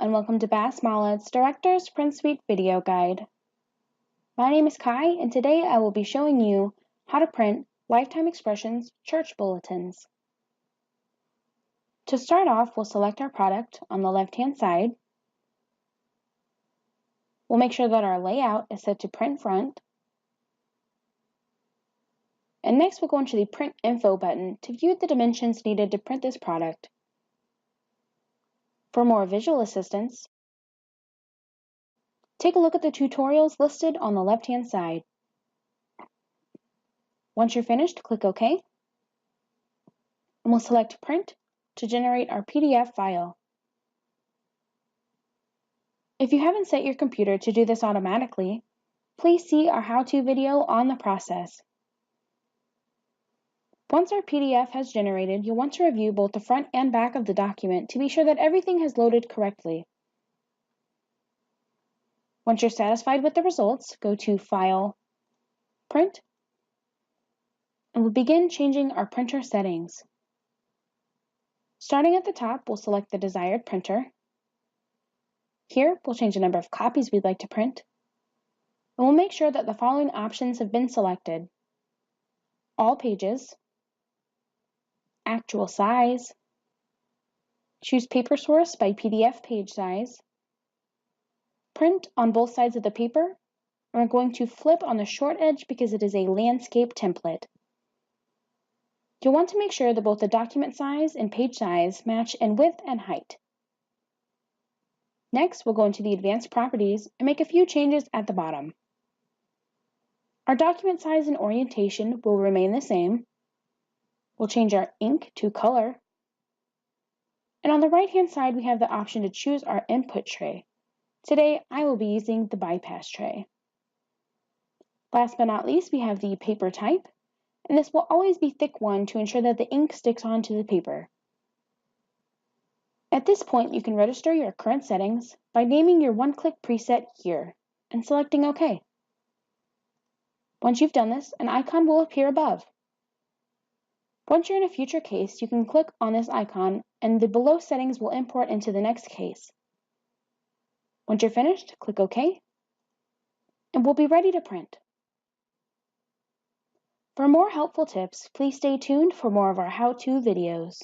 and welcome to Bass-Mollett's Director's Print Suite video guide. My name is Kai, and today I will be showing you how to print Lifetime Expressions church bulletins. To start off, we'll select our product on the left-hand side. We'll make sure that our layout is set to print front. And next we'll go into the Print Info button to view the dimensions needed to print this product. For more visual assistance, take a look at the tutorials listed on the left-hand side. Once you're finished, click OK, and we'll select Print to generate our PDF file. If you haven't set your computer to do this automatically, please see our how-to video on the process. Once our PDF has generated, you'll want to review both the front and back of the document to be sure that everything has loaded correctly. Once you're satisfied with the results, go to File, Print, and we'll begin changing our printer settings. Starting at the top, we'll select the desired printer. Here, we'll change the number of copies we'd like to print, and we'll make sure that the following options have been selected: all pages, actual size, choose paper source by PDF page size, print on both sides of the paper, and we're going to flip on the short edge because it is a landscape template. You'll want to make sure that both the document size and page size match in width and height. Next, we'll go into the advanced properties and make a few changes at the bottom. Our document size and orientation will remain the same. We'll change our ink to color. And on the right-hand side, we have the option to choose our input tray. Today, I will be using the bypass tray. Last but not least, we have the paper type, and this will always be thick one to ensure that the ink sticks onto the paper. At this point, you can register your current settings by naming your one-click preset here and selecting OK. Once you've done this, an icon will appear above. Once you're in a future case, you can click on this icon and the below settings will import into the next case. Once you're finished, click OK, and we'll be ready to print. For more helpful tips, please stay tuned for more of our how-to videos.